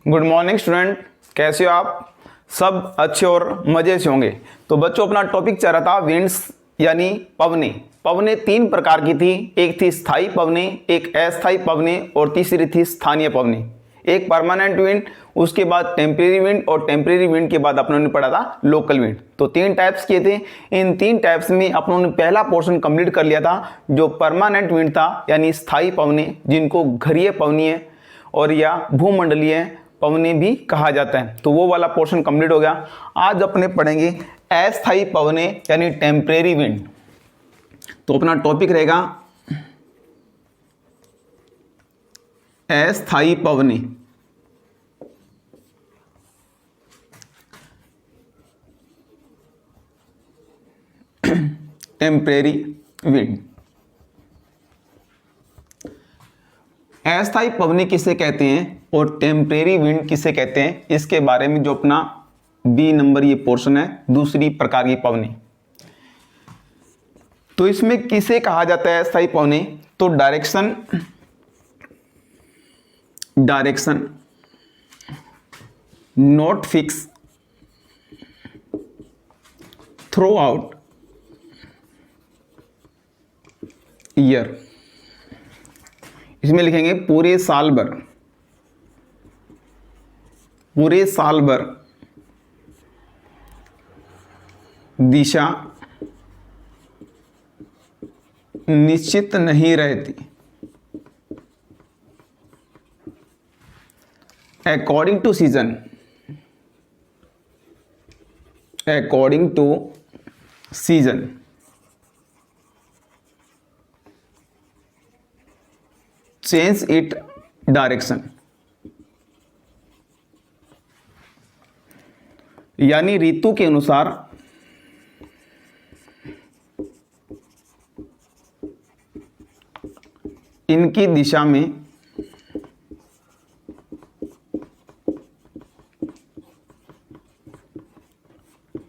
Good morning student, कैसे हो आप? सब अच्छे और मज़े से होंगे। तो बच्चों, अपना टॉपिक चल रहा था विंड्स यानी पवनें। पवनें तीन प्रकार की थी, एक थी स्थायी पवनें, एक अस्थायी पवनें और तीसरी थी स्थानीय पवनें। एक परमानेंट विंड, उसके बाद टेम्परेरी विंड और टेम्परेरी विंड के बाद अपनों ने पढ़ा था लोकल विंड। तो तीन टाइप्स किए थे। इन तीन टाइप्स में अपनों ने पहला पोर्शन कंप्लीट कर लिया था, जो परमानेंट विंड था यानी स्थायी पवनें, जिनको घरीय पवनीय और या भूमंडलीय पवनें भी कहा जाता है। तो वो वाला पोर्शन कंप्लीट हो गया। आज अपने पढ़ेंगे अस्थायी पवनें यानी टेम्परेरी विंड। तो अपना टॉपिक रहेगा अस्थायी पवनें। Temporary wind. अस्थायी पवनें किसे कहते हैं और टेम्परेरी विंड किसे कहते हैं, इसके बारे में जो अपना बी नंबर ये पोर्शन है, दूसरी प्रकार की पवनें। तो इसमें किसे कहा जाता है अस्थायी पवनें? तो direction not fix throughout year. इसमें लिखेंगे पूरे साल भर दिशा निश्चित नहीं रहती। According to season change it direction. यानी ऋतु के अनुसार इनकी दिशा में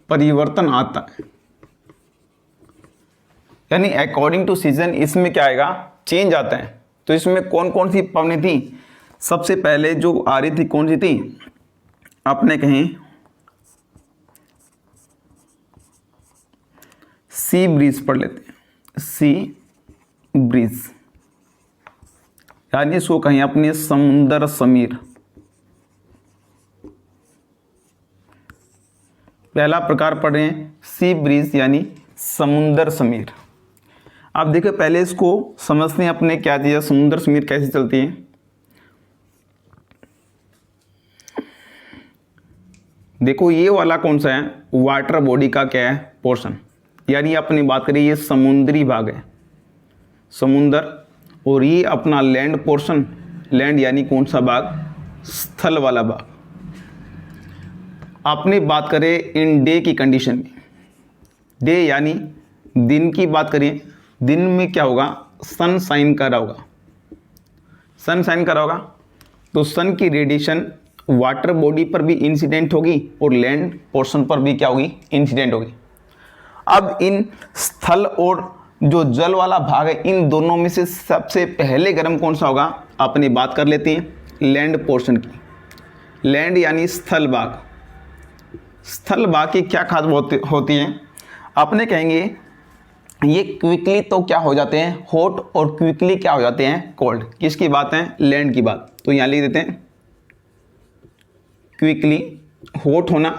परिवर्तन आता है। यानी अकॉर्डिंग टू सीजन इसमें क्या आएगा? चेंज आता है। तो इसमें कौन कौन सी पवनें थी? सबसे पहले जो आ रही थी कौन सी थी? आपने कहें सी ब्रीज पढ़ लेते हैं। सी ब्रीज यानी इसको कहें अपने समुंदर समीर। पहला प्रकार पढ़ रहे हैं सी ब्रीज यानी समुंदर समीर। आप देखो, पहले इसको समझते हैं अपने क्या चीज़ है, समुंदर समीर कैसे चलती है। देखो, ये वाला कौन सा है? वाटर बॉडी का क्या है? पोर्शन। यानी अपनी बात करें, ये समुद्री भाग है, समुंदर। और ये अपना लैंड पोर्शन, लैंड यानी कौन सा भाग? स्थल वाला भाग। अपनी बात करें इन डे की कंडीशन में, डे यानी दिन की बात करें, दिन में क्या होगा? सन शाइन कर रहा होगा, सन शाइन कर रहा होगा। तो सन की रेडिएशन वाटर बॉडी पर भी इंसिडेंट होगी और लैंड पोर्शन पर भी क्या होगी? इंसिडेंट होगी। अब इन स्थल और जो जल वाला भाग है, इन दोनों में से सबसे पहले गर्म कौन सा होगा? अपनी बात कर लेते हैं लैंड पोर्शन की। लैंड यानी स्थल भाग। स्थल भाग की क्या खास होती है? अपने कहेंगे ये क्विकली तो क्या हो जाते हैं? हॉट, और क्विकली क्या हो जाते हैं? कोल्ड। किसकी बात है? लैंड की बात। तो यहाँ लिख देते हैं क्विकली हॉट होना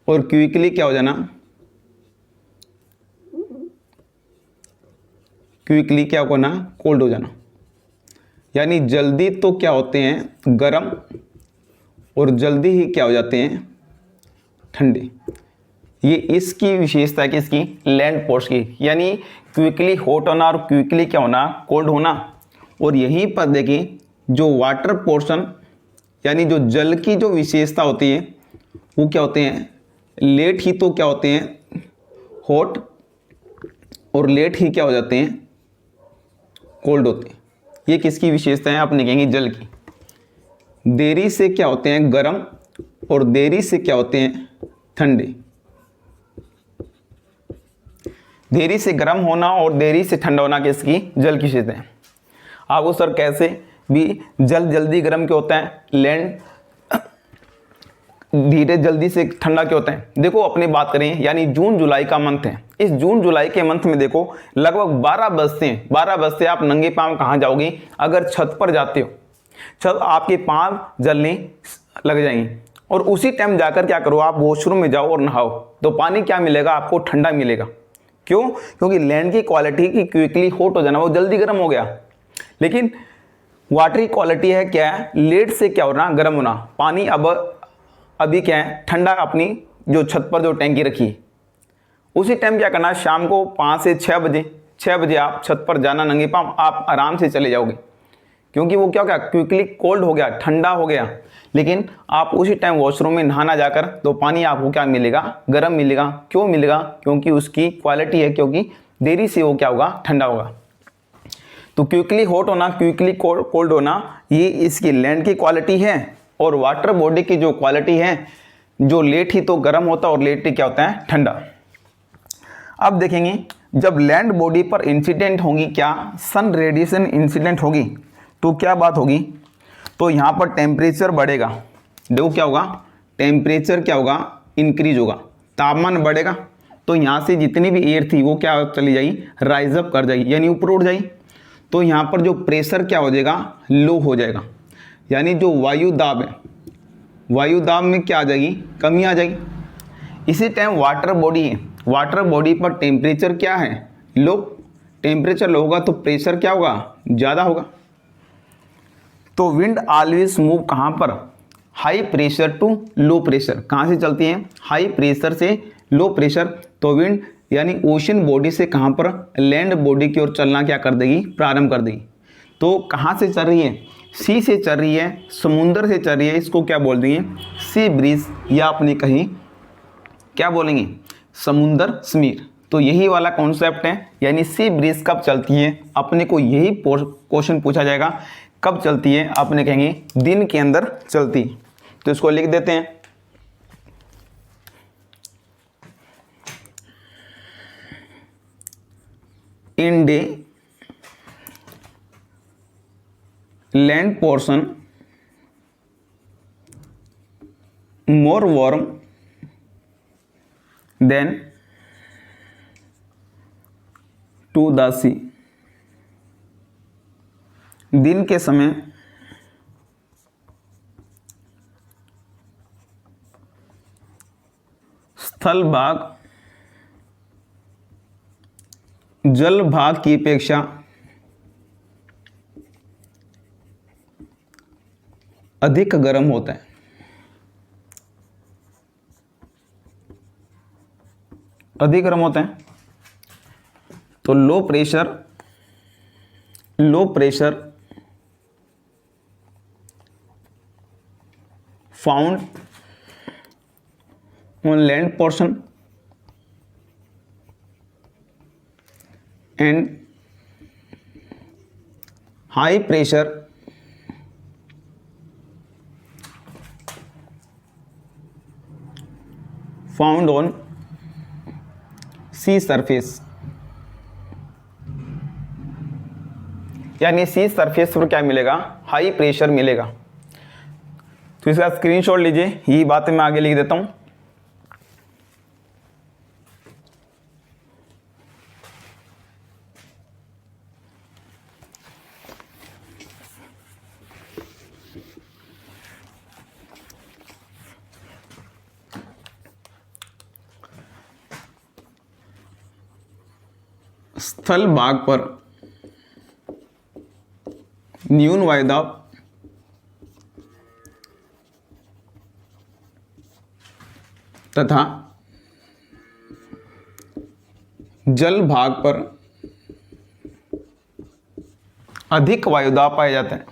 और क्विकली क्या हो जाना? क्विकली क्या होना? कोल्ड हो जाना। यानी जल्दी तो क्या होते हैं? गर्म, और जल्दी ही क्या हो जाते हैं? ठंडे। ये इसकी विशेषता है कि इसकी लैंड पोर्शन की, यानी क्विकली हॉट होना और क्विकली क्या होना? कोल्ड होना। और यहीं पर देखिए, जो वाटर पोर्शन यानी जो जल की जो विशेषता होती है, वो क्या होते हैं? लेट ही तो क्या होते हैं? हॉट, और लेट ही क्या हो जाते हैं? कोल्ड होते हैं। ये किसकी विशेषता है? अपने कहेंगे जल की। देरी से क्या होते हैं? गर्म, और देरी से क्या होते हैं? ठंडे। देरी से गर्म होना और देरी से ठंडा होना किसकी? जल की विशेषता है। आपको सर कैसे? भी जल्दी गर्म क्यों होता है, लैंड धीरे जल्दी से ठंडा क्यों होता है। देखो अपनी बात करें, यानी जून जुलाई का मंथ है, इस जून जुलाई के मंथ में देखो लगभग 12 बजते हैं, 12 बजते आप नंगे पांव कहाँ जाओगे, अगर छत पर जाते हो छत आपके पाँव जलने लग जाएंगे, और उसी टाइम जाकर क्या करो आप वॉशरूम में जाओ और नहाओ, तो पानी क्या मिलेगा आपको, ठंडा मिलेगा। क्यों, क्योंकि लैंड की क्वालिटी की क्विकली हॉट हो जाना, वो जल्दी गर्म हो गया। लेकिन वाटर की क्वालिटी है क्या है, लेट से क्या होना, गर्म होना। पानी अभी क्या है, ठंडा, अपनी जो छत पर जो टैंकी रखी है उसी टाइम क्या करना, शाम को 5 से 6 बजे आप छत पर जाना नंगे पाँव, आप आराम से चले जाओगे, क्योंकि वो क्या हो गया, क्विकली कोल्ड हो गया, ठंडा हो गया। लेकिन आप उसी टाइम वॉशरूम में नहाना जाकर तो पानी आपको क्या मिलेगा, गर्म मिलेगा। क्यों मिलेगा, क्योंकि उसकी क्वालिटी है, क्योंकि देरी से वो क्या होगा, ठंडा होगा। तो क्विकली हॉट होना, क्विकली कोल्ड होना, ये इसकी लैंड की क्वालिटी है। और वाटर बॉडी की जो क्वालिटी है, जो लेट ही तो गर्म होता है और लेट ही क्या होता है, ठंडा। अब देखेंगे जब लैंड बॉडी पर इंसिडेंट होगी, क्या सन रेडिएशन इंसिडेंट होगी, तो क्या बात होगी, तो यहाँ पर टेम्परेचर बढ़ेगा। देखो क्या होगा, टेम्परेचर क्या होगा, इंक्रीज होगा, तापमान बढ़ेगा, तो यहाँ से जितनी भी एयर थी वो क्या चली जाएगी, राइज अप कर जाएगी, यानी ऊपर उठ जाएगी। तो यहाँ पर जो प्रेशर क्या हो जाएगा, लो हो जाएगा, यानी जो वायु दाब है, वायु दाब में क्या आ जाएगी, कमी आ जाएगी। इसी टाइम वाटर बॉडी है, वाटर बॉडी पर टेम्परेचर क्या है, लो, टेम्परेचर लो होगा तो प्रेशर क्या होगा, ज़्यादा होगा। तो विंड ऑलवेज मूव कहाँ पर, high pressure to low pressure, कहाँ से चलती है, हाई प्रेशर से लो प्रेशर। तो विंड यानी ओशन बॉडी से कहाँ पर, लैंड बॉडी की ओर चलना क्या कर देगी, प्रारंभ कर देगी। तो कहाँ से चल रही है, सी से चल रही है, समुंदर से चल रही है, इसको क्या बोल देंगे, सी ब्रीज, या अपने कहीं क्या बोलेंगे, समुंदर समीर। तो यही वाला कॉन्सेप्ट है, यानी सी ब्रीज कब चलती है, अपने को यही क्वेश्चन पूछा जाएगा, कब चलती है, अपने कहेंगे दिन के अंदर चलती। तो इसको लिख देते हैं, in day land portion more warm than to the sea, दिन के समय स्थल भाग जल भाग की अपेक्षा अधिक गर्म होता है। अधिक गर्म होता है। तो low pressure found on land portion and high pressure found on sea surface, यानी सी सरफेस पर क्या मिलेगा, हाई प्रेशर मिलेगा। तो इसका स्क्रीनशॉट लीजिए, यही बातें मैं आगे लिख देता हूं। स्थल भाग पर न्यून वायुदाब तथा जल भाग पर अधिक वायुदाब पाया जाता है।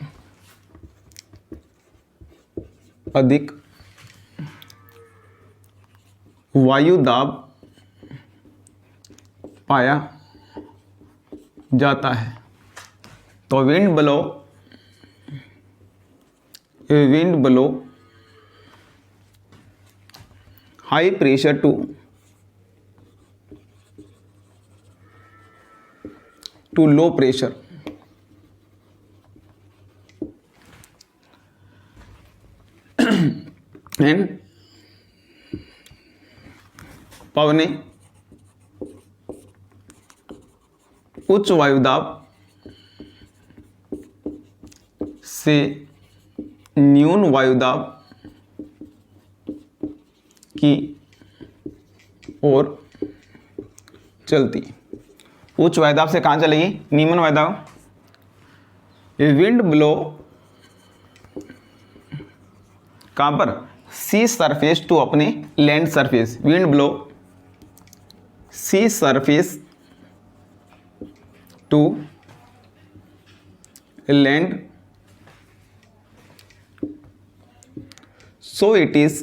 अधिक वायुदाब पाया जाता है। तो wind blow high pressure to low pressure. And पवने उच्च वायुदाब से न्यून वायुदाब की ओर चलती। उच्च वायुदाब से कहाँ चलेगी? निम्न वायुदाब। विंड ब्लो कहाँ पर? सी सरफेस टू अपने land surface. Wind blow sea surface to land, so it is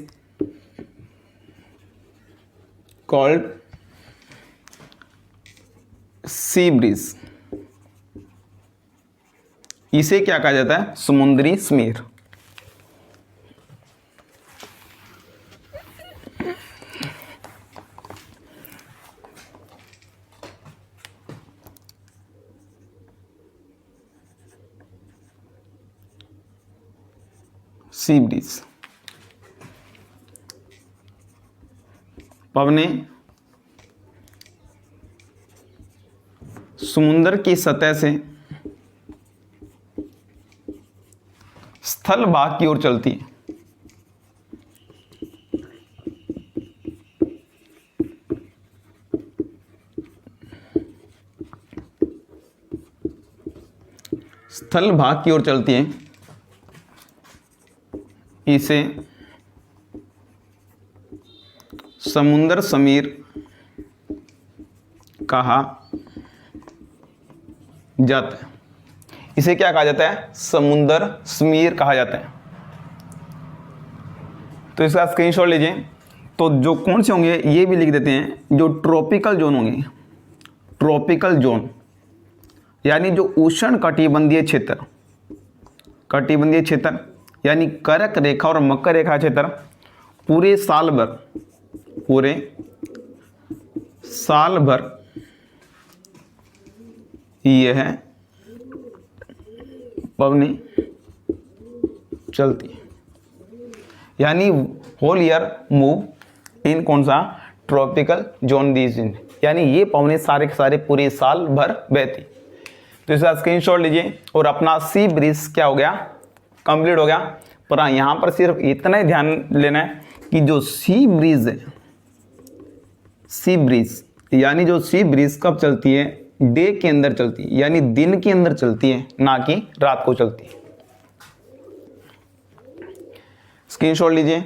called sea breeze। इसे क्या कहा जाता है? समुद्री स्मेर। सी ब्रीज पवने समुद्र की सतह से स्थल भाग की ओर चलती है। स्थल भाग की ओर चलती है। इसे समुद्र समीर कहा जाता है। इसे क्या कहा जाता है? समुद्र समीर कहा जाता है। तो इसका स्क्रीनशॉट लीजिए। तो जो कौन से होंगे ये भी लिख देते हैं। जो ट्रॉपिकल जोन होंगे, ट्रॉपिकल जोन यानी जो उष्ण कटिबंधीय क्षेत्र, कटिबंधीय क्षेत्र यानी कर्क रेखा और मकर रेखा क्षेत्र पूरे साल भर, पूरे साल भर यह पवनी चलती है। यानी होल ईयर मूव इन कौन सा? Tropical zone region. यानी ये पवने सारे के सारे पूरे साल भर बहती। तो इसका स्क्रीनशॉट लीजिए और अपना सी ब्रीज क्या हो गया? कंप्लीट हो गया। पर यहाँ पर सिर्फ इतना ही ध्यान लेना है कि जो सी ब्रीज है, सी ब्रीज यानी जो सी ब्रीज कब चलती है? डे के अंदर चलती है, यानी दिन के अंदर चलती है, ना कि रात को चलती है। स्क्रीनशॉट लीजिए।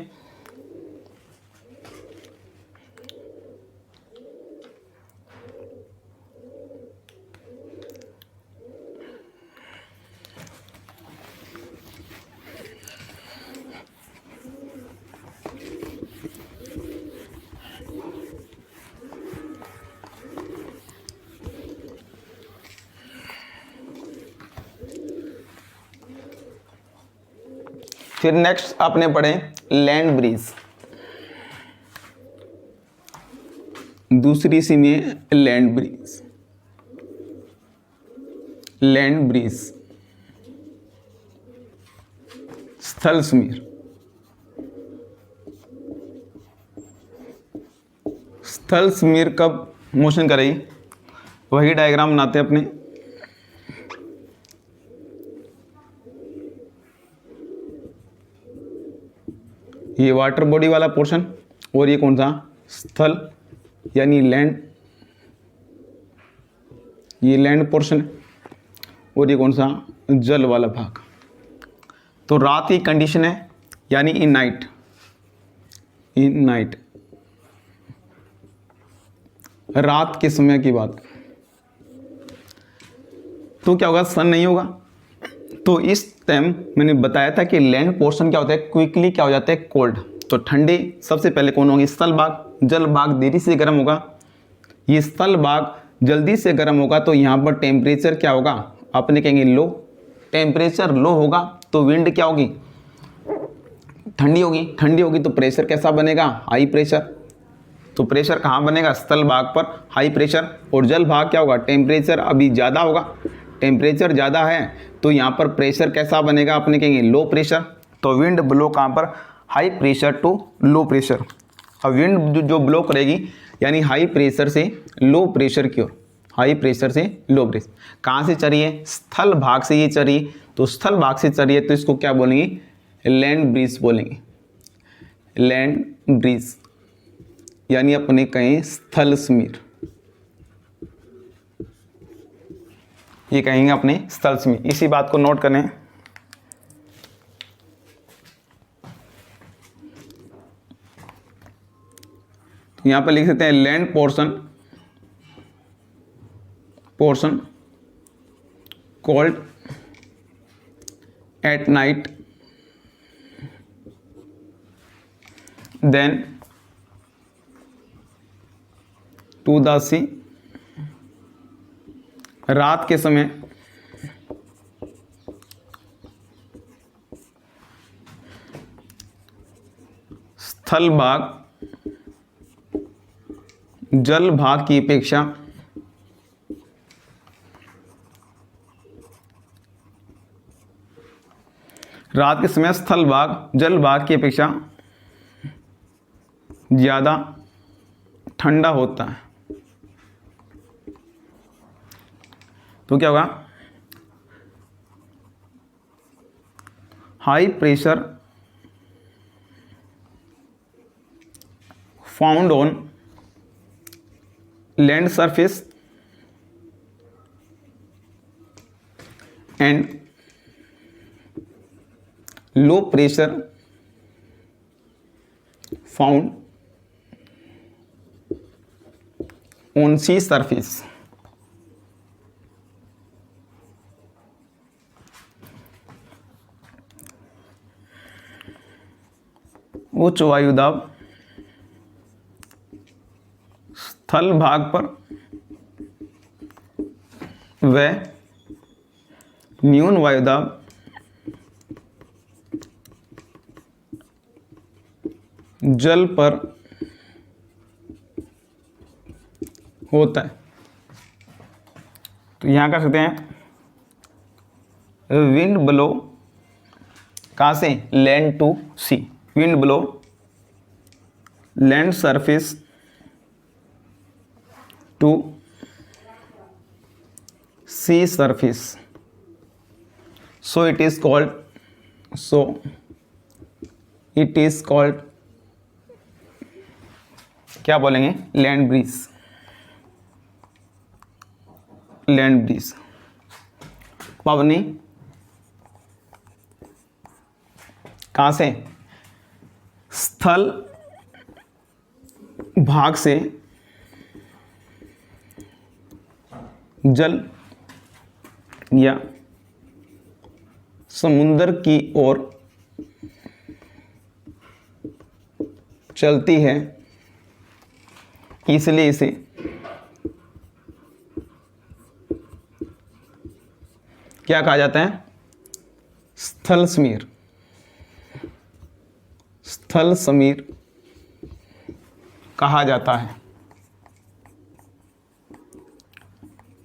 फिर नेक्स्ट आपने पढ़े लैंड ब्रीज। दूसरी सी में लैंड ब्रीज, लैंड ब्रीज स्थल समीर। स्थल समीर कब मोशन करेगी? वही डायग्राम बनाते हैं अपने। ये वाटर बॉडी वाला पोर्शन और ये कौन सा? स्थल यानी लैंड, ये लैंड पोर्शन और ये कौन सा? जल वाला भाग। तो रात की कंडीशन है यानी इन नाइट, इन नाइट रात के समय की बात। तो क्या होगा? सन नहीं होगा। तो इस टाइम मैंने बताया था कि लैंड पोर्शन क्या होता है? क्विकली क्या हो जाता है? कोल्ड। तो ठंडी सबसे पहले कौन होगी? स्थल भाग। जल भाग देरी से गर्म होगा। ये स्थल भाग जल्दी से गर्म होगा तो यहाँ पर टेम्परेचर क्या होगा? अपने कहेंगे लो। टेम्परेचर लो होगा तो विंड क्या होगी? ठंडी होगी। ठंडी होगी तो प्रेशर कैसा बनेगा? High pressure. तो प्रेशर कहाँ बनेगा? स्थल भाग पर हाई प्रेशर। और जल भाग क्या होगा? टेम्परेचर अभी ज़्यादा होगा। टेम्परेचर ज़्यादा है तो यहाँ पर प्रेशर कैसा बनेगा? अपने कहेंगे लो प्रेशर। तो विंड ब्लो कहाँ पर? High pressure to low pressure. अब विंड जो ब्लो करेगी यानी हाई प्रेशर से लो प्रेशर की ओर, हाई प्रेशर से लो प्रेशर। कहाँ से चल रही है? स्थल भाग से ये चल रही है, तो स्थल भाग से चल रही है तो इसको क्या बोलेंगे? लैंड ब्रीज बोलेंगे, लैंड ब्रीज, यानी अपने कहें स्थल समीर, ये कहेंगे अपने स्थल समीर। इसी बात को नोट करें। तो यहां पर लिख सकते हैं land portion, portion cold at night than to the sea, रात के समय स्थल भाग जल भाग की अपेक्षा रात के समय स्थल भाग जल भाग की अपेक्षा ज़्यादा ठंडा होता है। तो क्या होगा? High pressure found on land surface and low pressure found on sea surface. उच्च वायुदाब स्थल भाग पर व न्यून वायुदाब जल पर होता है। तो यहां कर सकते हैं विंड ब्लो, कहां से? Land to sea, wind blow land surface to sea surface, so it is called क्या बोलेंगे? Land breeze, land breeze. पवनी कहां से? स्थल भाग से जल या समुद्र की ओर चलती है, इसलिए इसे क्या कहा जाता है? स्थल समीर, स्थल समीर कहा जाता है।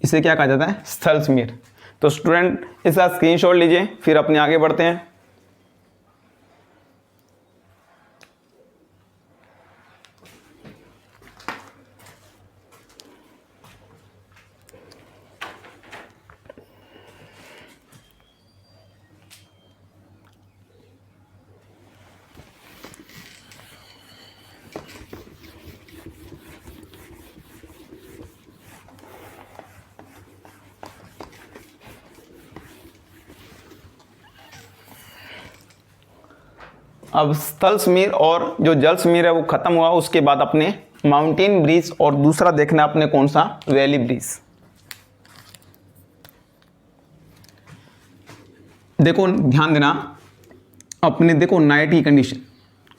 इसे क्या कहा जाता है? स्थल समीर। तो स्टूडेंट इसका स्क्रीनशॉट लीजिए, फिर अपने आगे बढ़ते हैं। अब स्थल समीर और जो जल समीर है वो खत्म हुआ, उसके बाद अपने माउंटेन ब्रिज और दूसरा देखना अपने कौन सा? Valley bridge. देखो ध्यान देना, अपने देखो नाइट की कंडीशन,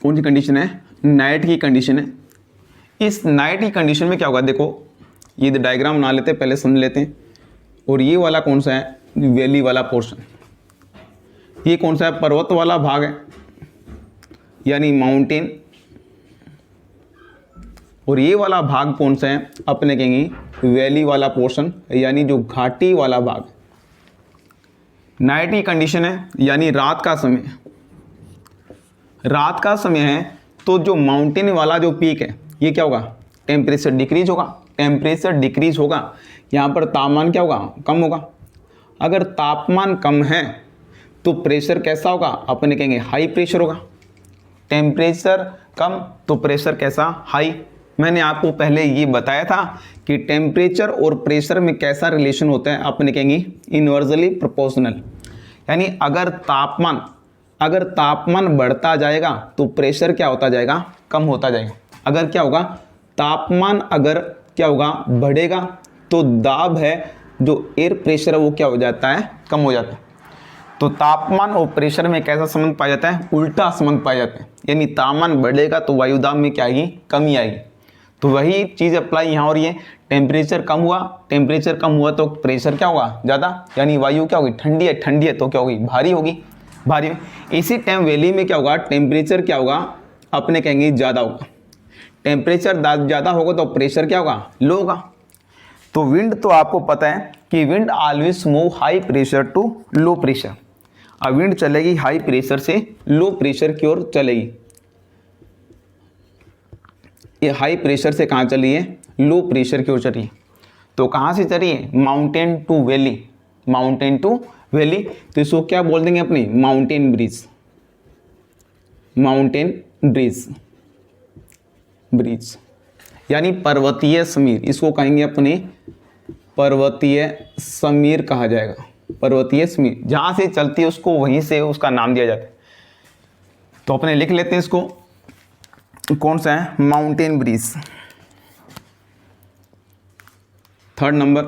कौन सी कंडीशन है? नाइट की कंडीशन है। इस नाइट की कंडीशन में क्या होगा? देखो ये डायग्राम बना लेते हैं, पहले समझ लेते हैं। और ये वाला कौन सा है? वैली वाला पोर्शन। ये कौन सा है? पर्वत वाला भाग है, यानी माउंटेन। और ये वाला भाग कौन सा है? अपने कहेंगे वैली वाला पोर्शन, यानी जो घाटी वाला भाग। नाइट की कंडीशन है, यानी रात का समय रात का समय है तो जो माउंटेन वाला जो पीक है ये क्या होगा, टेम्परेचर डिक्रीज होगा, टेम्परेचर डिक्रीज होगा, यहाँ पर तापमान क्या होगा, कम होगा। अगर तापमान कम है तो प्रेशर कैसा होगा, अपने कहेंगे हाई प्रेशर होगा। टेम्परेचर कम तो प्रेशर कैसा, हाई। मैंने आपको पहले ये बताया था कि टेम्परेचर और प्रेशर में कैसा रिलेशन होता है, अपने कहेंगे इनवर्सली प्रोपोर्शनल। यानी अगर तापमान बढ़ता जाएगा तो प्रेशर क्या होता जाएगा, कम होता जाएगा। अगर क्या होगा, तापमान अगर क्या होगा, बढ़ेगा तो दाब है जो एयर प्रेशर है वो क्या हो जाता है, कम हो जाता है। तो तापमान और प्रेशर में कैसा संबंध पाया जाता है, उल्टा संबंध पाया जाता है। यानी तापमान बढ़ेगा तो वायुदाब में क्या आएगी, कमी आएगी। तो वही चीज़ अप्लाई यहाँ हो रही है। टेम्परेचर कम हुआ तो प्रेशर क्या होगा, ज़्यादा, यानी वायु क्या होगी, ठंडी है तो क्या होगी, भारी होगी। इसी टाइम वैली में क्या होगा, टेम्परेचर क्या होगा, अपने कहेंगे ज़्यादा होगा। टेम्परेचर ज़्यादा होगा तो प्रेशर क्या होगा, लो होगा। तो विंड तो आपको पता है कि wind always move high pressure to low pressure. अब विंड चलेगी हाई प्रेशर से लो प्रेशर की ओर चलेगी। ये हाई प्रेशर से कहाँ चली है, लो प्रेशर की ओर चली है। तो कहाँ से चली है, माउंटेन टू वैली। तो इसको क्या बोल देंगे अपनी, माउंटेन ब्रिज, यानी पर्वतीय समीर। इसको कहेंगे अपने पर्वतीय समीर कहा जाएगा। पर्वतीय समीर जहाँ से चलती है उसको वहीं से उसका नाम दिया जाता है। तो अपने लिख लेते हैं इसको, कौन सा है, माउंटेन ब्रिज। थर्ड नंबर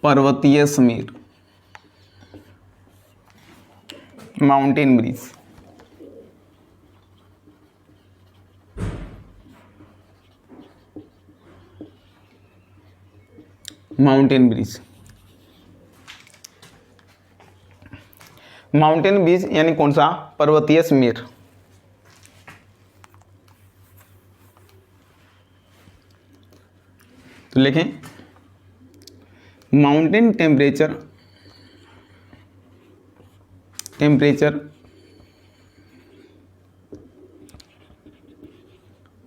पर्वतीय Sameer, mountain bridge. Mountain bridge यानी कौन सा, पर्वतीय समीर। तो लिखें, mountain temperature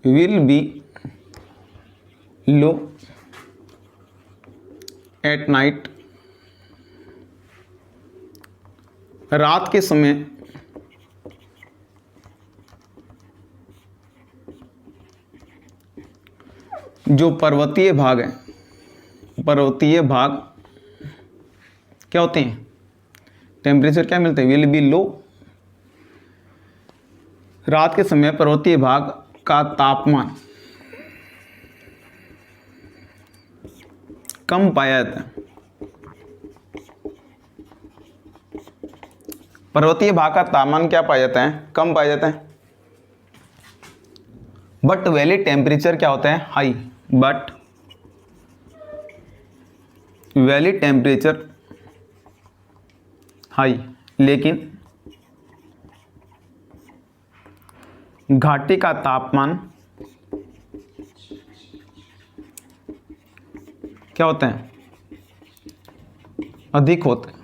will B low at night. रात के समय जो पर्वतीय भाग है, पर्वतीय भाग क्या होते हैं, टेम्परेचर क्या मिलते हैं, विल बी लो। रात के समय पर्वतीय भाग का तापमान कम पाया जाता है। पर्वतीय भाग का तापमान क्या पाया जाता है, कम पाया जाता है। बट वैली टेम्परेचर क्या होता है, high. But valley temperature high, लेकिन घाटी का तापमान क्या होता है, अधिक होता है।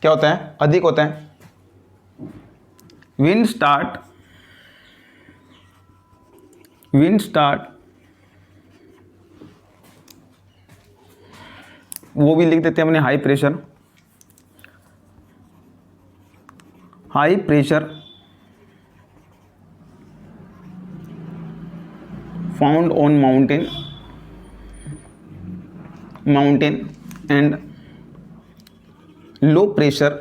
क्या होता है, अधिक होता है। विंड स्टार्ट वो भी लिख देते हैं अपने, high pressure found on mountain and low pressure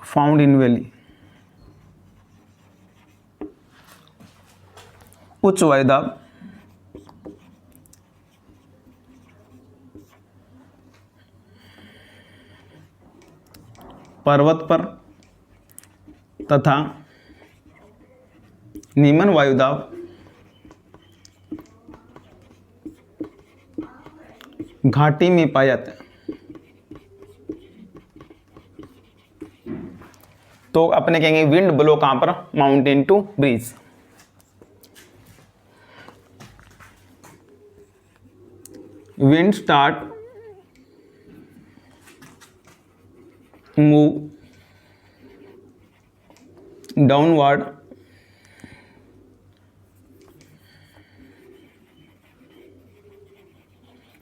found in valley. उच्च वायुदाब पर्वत पर तथा निम्न वायुदाब घाटी में पाया जाता है। तो अपने कहेंगे विंड ब्लो कहां पर, mountain to breeze. wind start move downward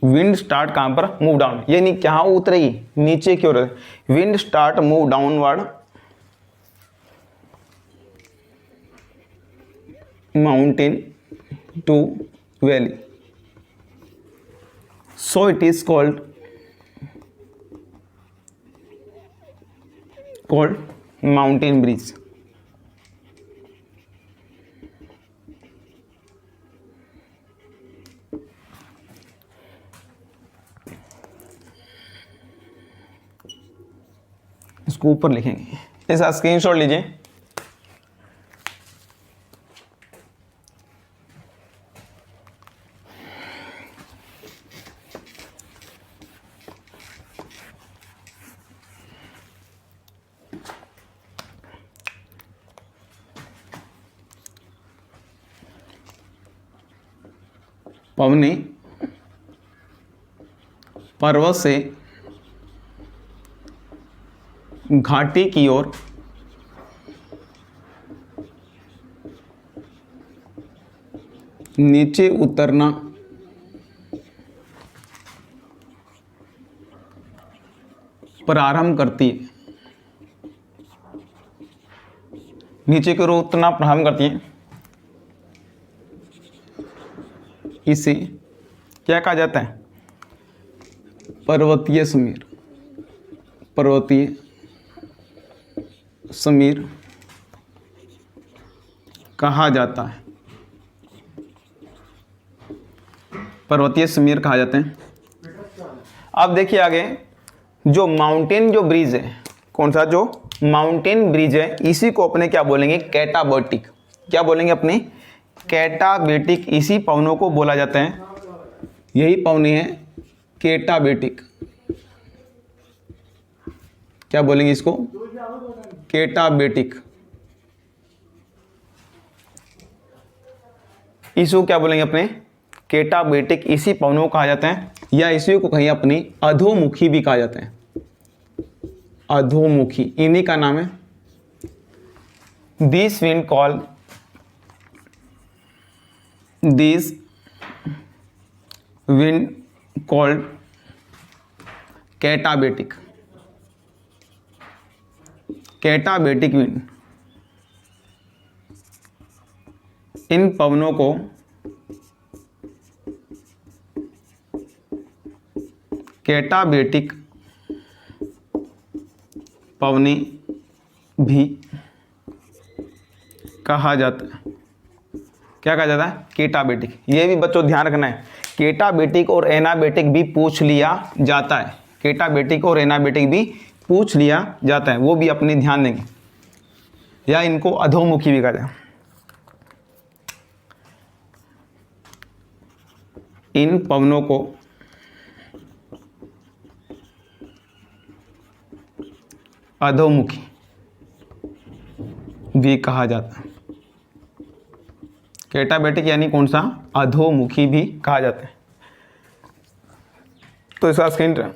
wind start कहां पर, मूव डाउन, यानी कहां उतरेगी, नीचे की ओर। Wind start move downward mountain to valley, so it is called mountain breeze. इसको ऊपर लिखेंगे, ऐसा स्क्रीनशॉट लीजिए। पवनी पर्वत से घाटी की ओर नीचे उतरना प्रारंभ करती है, नीचे की ओर उतरना प्रारंभ करती है, इसे क्या कहा जाता है, पर्वतीय समीर, पर्वतीय समीर कहा जाता है, पर्वतीय समीर कहा जाते हैं। अब देखिए आगे, जो माउंटेन जो ब्रिज है, कौन सा, जो माउंटेन ब्रिज है, इसी को अपने क्या बोलेंगे, कैटाबेटिक। क्या बोलेंगे अपने, कैटाबेटिक। इसी पवनों को बोला जाता है, यही पवनी है कैटाबेटिक। क्या बोलेंगे इसको, कैटाबेटिक। इसको क्या बोलेंगे अपने, कैटाबेटिक। इसी पवनों को कहा जाता है, या इसी को कहीं अपनी अधोमुखी भी कहा जाता है, अधोमुखी, इन्हीं का नाम है। This wind call, this wind called katabatic, katabatic wind. इन पवनों को कैटाबेटिक पवनी भी कहा जाता है। क्या कहा जाता है, कैटाबेटिक। ये भी बच्चों ध्यान रखना है, कैटाबेटिक और एनाबेटिक भी पूछ लिया जाता है, कैटाबेटिक और एनाबेटिक भी पूछ लिया जाता है, वो भी अपने ध्यान देंगे। या इनको अधोमुखी भी कहा जाए। इन पवनों को अधोमुखी भी कहा जाता है, कैटाबेटिक यानी कौन सा, अधोमुखी भी कहा जाता है। तो इसका स्क्रीन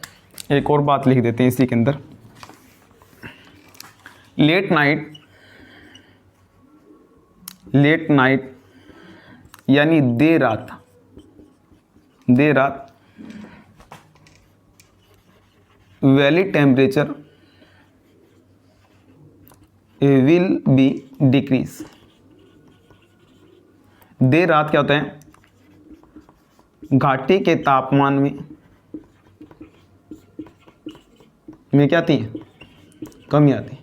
एक और बात लिख देते हैं इसी के अंदर, लेट नाइट, लेट नाइट यानी देर रात, देर रात, valley temperature will be decrease. देर रात क्या होता है, घाटी के तापमान में क्या आती है, कमी आती है।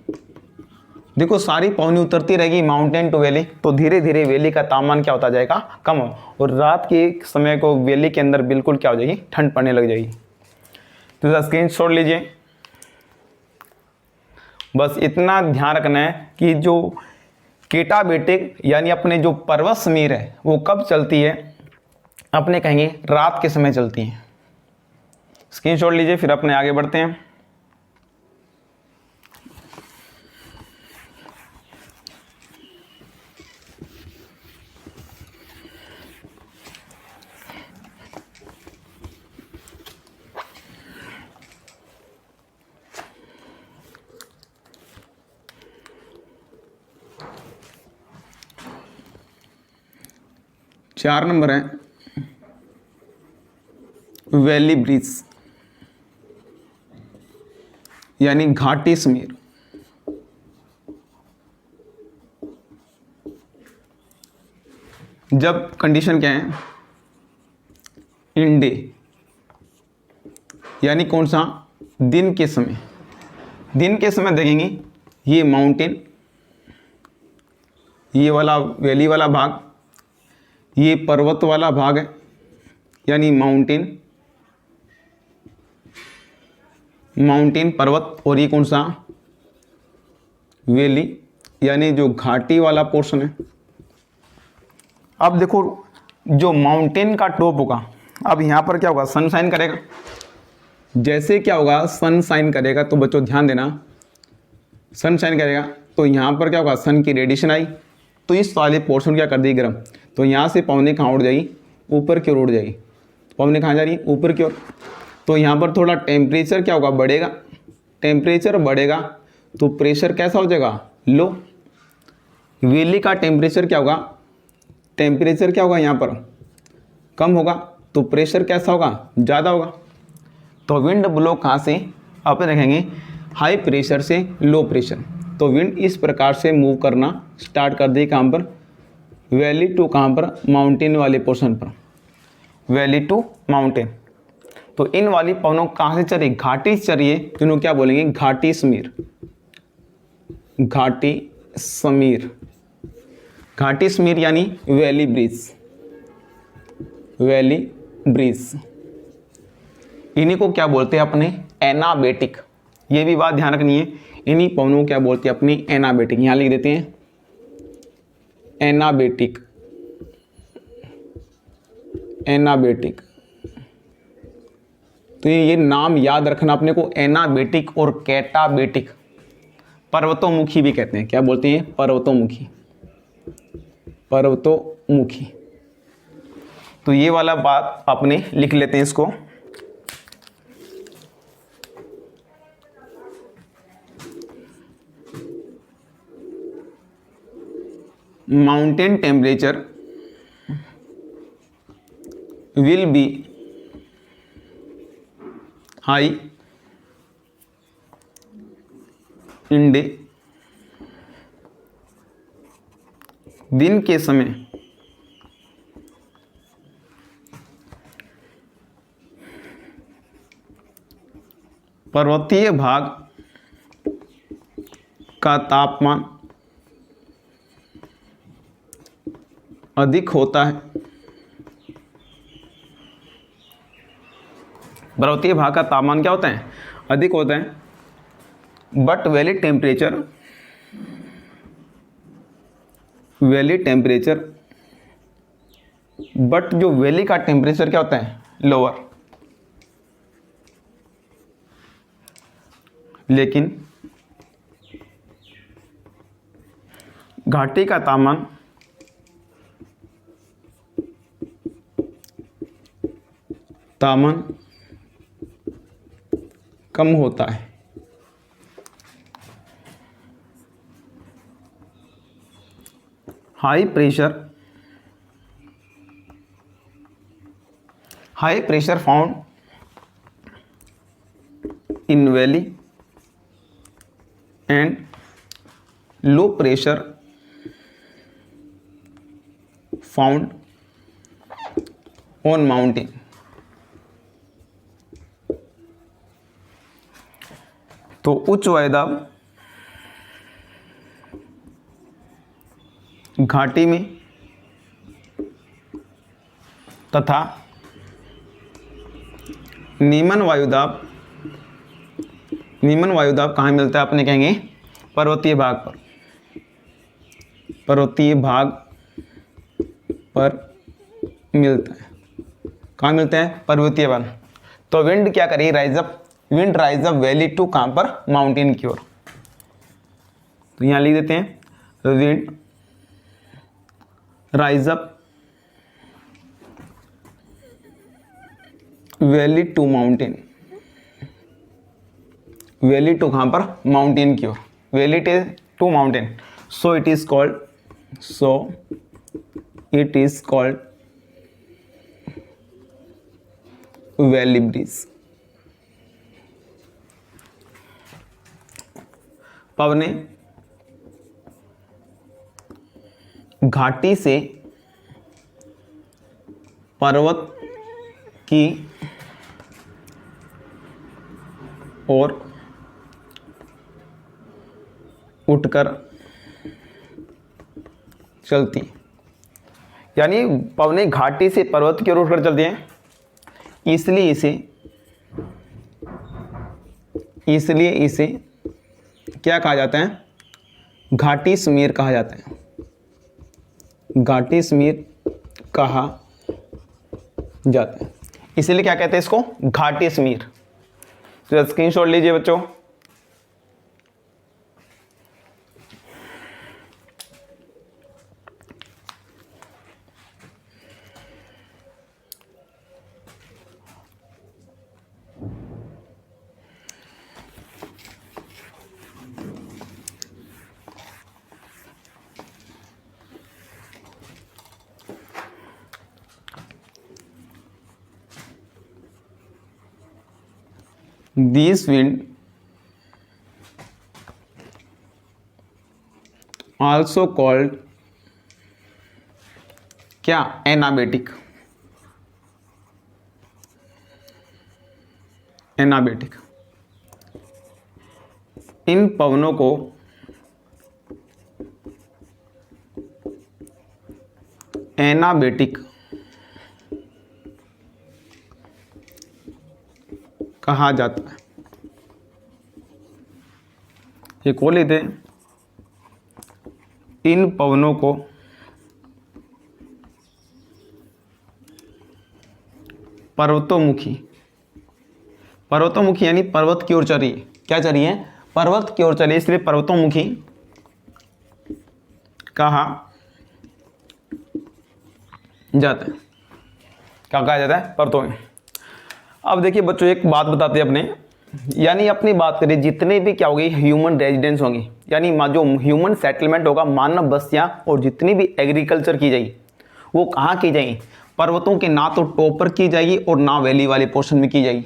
देखो सारी पवनी उतरती रहेगी माउंटेन टू वैली, तो धीरे धीरे वैली का तापमान क्या होता जाएगा, कम हो, और रात के समय को वैली के अंदर बिल्कुल क्या हो जाएगी, ठंड पड़ने लग जाएगी। तो इसका स्क्रीनशॉट लीजिए। बस इतना ध्यान रखना है कि जो कैटाबेटिक यानी अपने जो पर्वत समीर है वो कब चलती है, अपने कहेंगे रात के समय चलती है। स्क्रीनशॉट लीजिए, फिर अपने आगे बढ़ते हैं। 4 नंबर है वैली ब्रीज यानी घाटी समीर। जब कंडीशन क्या है, इन डे यानी कौन सा, दिन के समय। दिन के समय देखेंगे ये माउंटेन, ये वाला वैली वाला भाग, ये पर्वत वाला भाग है यानी माउंटेन, माउंटेन पर्वत, और ये कौन सा, वैली यानी जो घाटी वाला पोर्शन है। अब देखो जो माउंटेन का टॉप होगा, अब यहाँ पर क्या होगा, सन शाइन करेगा। जैसे क्या होगा, सन शाइन करेगा तो बच्चों ध्यान देना, सन शाइन करेगा तो यहाँ पर क्या होगा, सन की रेडिएशन आई तो इस वाले पोर्शन क्या कर दी गर्म, तो यहाँ से पवने कहाँ उड़ जाएगी, ऊपर की ओर उड़ जाएगी। पवने कहाँ जा रही है, ऊपर की ओर। तो यहाँ पर थोड़ा टेम्परेचर क्या होगा, बढ़ेगा। टेम्परेचर बढ़ेगा तो प्रेशर कैसा हो जाएगा, लो। वैली का टेम्परेचर क्या होगा, टेम्परेचर क्या होगा यहाँ पर कम होगा तो प्रेशर कैसा होगा, ज़्यादा होगा। तो विंड ब्लो कहाँ से, आप रखेंगे हाई प्रेशर से लो प्रेशर। तो विंड इस प्रकार से मूव करना स्टार्ट कर दी, कहाँ पर, वैली टू कहाँ पर, माउंटेन वाले पोर्शन पर, वैली टू माउंटेन। तो इन वाली पवनों कहाँ से चल रही, घाटी से चल रही है, जिन्हों क्या बोलेंगे, घाटी समीर, घाटी समीर। घाटी समीर यानी वैली ब्रिज, वैली ब्रिज। इन्हीं को क्या बोलते हैं अपने, एनाबेटिक। ये भी बात ध्यान रखनी है, इन्हीं पवनों को क्या बोलते हैं अपनी, एनाबेटिक। यहाँ लिख देते हैं एनाबेटिक, एनाबेटिक। तो ये नाम याद रखना अपने को, एनाबेटिक और कैटाबेटिक। पर्वतोमुखी भी कहते हैं, क्या बोलते हैं, पर्वतोमुखी, पर्वतोमुखी। तो ये वाला बात अपने लिख लेते हैं इसको। Mountain temperature will be high in day, दिन के समय पर्वतीय भाग का तापमान अधिक होता है। पर्वतीय भाग का तापमान क्या होता है, अधिक होता है। But valley temperature, valley temperature, but जो वैली का टेम्परेचर क्या होता है, लोअर। लेकिन घाटी का तापमान कम होता है। High pressure found in valley and low pressure found on mountain. तो उच्च वायुदाब घाटी में तथा नीमन वायुदाब कहाँ मिलता है, अपने कहेंगे पर्वतीय भाग पर, पर्वतीय भाग पर मिलता है। कहाँ मिलते हैं, पर्वतीय भाग। तो विंड क्या करेगी, rise up, wind rise up valley to कहाँ पर, माउंटेन की ओर। तो यहाँ लिख देते हैं wind rise up valley to mountain, valley to कहाँ पर, माउंटेन की ओर, valley to mountain. So it is called valley breeze. पवनें घाटी से पर्वत की ओर उठकर चलती, यानी पवनें घाटी से पर्वत की ओर उठकर चलती हैं, इसलिए इसे क्या कहा जाता है? घाटी समीर कहा जाता है। घाटी समीर कहा जाता है, इसलिए क्या कहते हैं इसको? घाटी समीर। तो स्क्रीनशॉट लीजिए बच्चों। These wind also called क्या? एनाबेटिक। एनाबेटिक। इन पवनों को एनाबेटिक कहा जाता है। ये खोल लेते हैं। इन पवनों को पर्वतोमुखी, पर्वतोमुखी यानी पर्वत की ओर चल रही है। क्या चल रही है? पर्वत की ओर चली, इसलिए पर्वतोमुखी कहा जाता है। क्या कहा जाता है? पर्वतों में। अब देखिए बच्चों, एक बात बताते हैं अपने, यानी अपनी बात करें, जितने भी क्या होगी ह्यूमन रेजिडेंस होंगे, यानी जो ह्यूमन सेटलमेंट होगा, मानव बस्तियां, और जितनी भी एग्रीकल्चर की जाएगी वो कहाँ की जाएगी? पर्वतों के ना तो टॉप पर की जाएगी और ना वैली वाले पोर्शन में की जाएगी।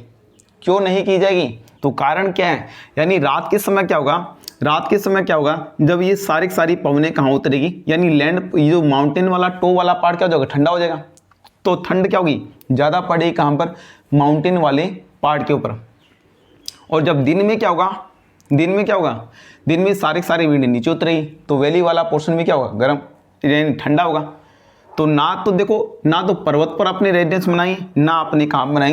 क्यों नहीं की जाएगी? तो कारण क्या है? यानी रात के समय क्या होगा? रात के समय क्या होगा? जब ये सारी पवनें कहाँ उतरेगी, यानी लैंड, ये जो माउंटेन वाला टॉप वाला पार्ट क्या हो जाएगा? ठंडा हो जाएगा। तो ठंड क्या होगी? ज़्यादा पड़ेगी कहाँ पर? माउंटेन वाले पार्ट के ऊपर। और जब दिन में क्या होगा? दिन में क्या होगा? दिन में सारे विंड नीचे उतरेगी, तो वैली वाला पोर्शन में क्या होगा? गर्म, यानी ठंडा होगा। तो ना तो देखो, ना तो पर्वत पर अपने रेजिडेंस बनाई, ना अपने कहाँ बनाई?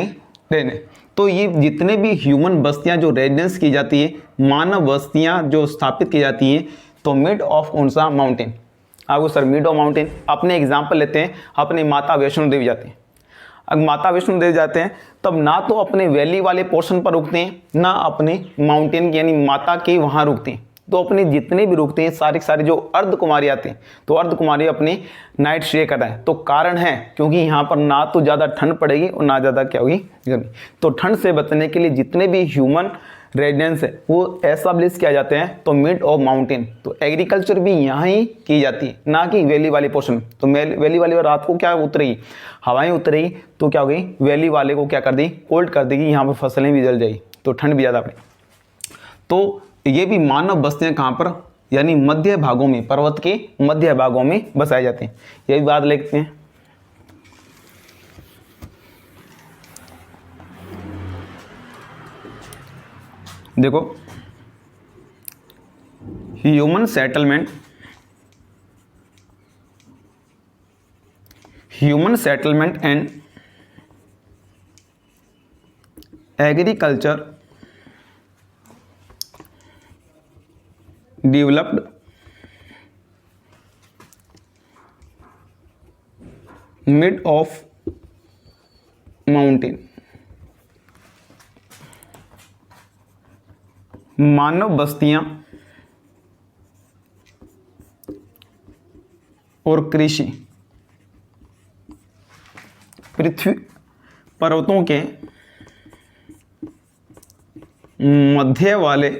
रहने। तो ये जितने भी ह्यूमन बस्तियां जो रेजिडेंस की जाती है, मानव बस्तियां जो स्थापित की जाती हैं, तो मिड ऑफ कौन सा माउंटेन? आपको सर मिड ऑफ माउंटेन। अपने एग्जाम्पल लेते हैं, अपने माता वैष्णो देवी जाते हैं। अगर माता वैष्णो देवी जाते हैं तब ना तो अपने वैली वाले पोर्शन पर रुकते हैं, ना अपने माउंटेन यानी माता के वहाँ रुकते हैं। तो अपने जितने भी रुकते हैं सारे जो अर्ध कुमारी आते हैं, तो अर्ध कुमारी अपने नाइट स्टे कर रहा है। तो कारण है क्योंकि यहाँ पर ना तो ज़्यादा ठंड पड़ेगी और ना ज़्यादा क्या होगी? गर्मी। तो ठंड से बचने के लिए जितने भी ह्यूमन रेजिडेंस है वो एस्टैब्लिश किया जाते हैं, तो मिड ऑफ माउंटेन। तो एग्रीकल्चर भी यहाँ ही की जाती है, ना कि वैली वाले पोर्शन। तो वैली वाली रात को क्या उतरेगी? हवाएं उतरेगी, तो क्या होगी? वैली वाले को क्या कर देगी? कोल्ड कर देगी, यहाँ पर फसलें भी जल जाएगी, तो ठंड भी ज़्यादा पड़ेगी। तो ये भी मानव बस्तियाँ कहाँ पर? यानी मध्य भागों में, पर्वत के मध्य भागों में बसाए जाते हैं। ये भी बात लिखते हैं। देखो, human settlement and agriculture developed mid of mountain। मानव बस्तियां और कृषि पृथ्वी पर्वतों के मध्य वाले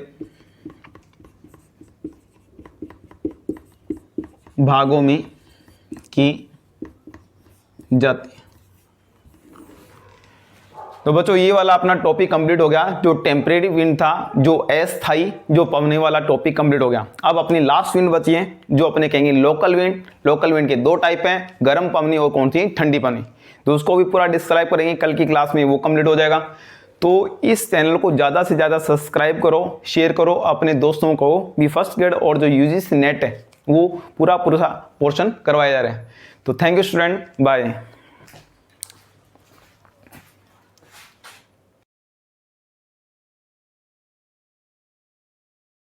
भागों में की जाती है। तो बच्चों ये वाला अपना टॉपिक कंप्लीट हो गया, जो टेम्परेरी विंड था, जो अस्थायी जो पवने वाला टॉपिक कंप्लीट हो गया। अब अपनी लास्ट विंड बची है जो अपने कहेंगे लोकल विंड। लोकल विंड के दो टाइप हैं, गर्म पवनी और कौन सी, ठंडी पवनी। तो उसको भी पूरा डिस्क्राइब करेंगे कल की क्लास में, वो कंप्लीट हो जाएगा। तो इस चैनल को ज़्यादा से ज़्यादा सब्सक्राइब करो, शेयर करो अपने दोस्तों को भी। फर्स्ट ग्रेड और जो यूजीसी नेट है वो पूरा पोर्शन करवाया जा रहा है। तो थैंक यू स्टूडेंट, बाय।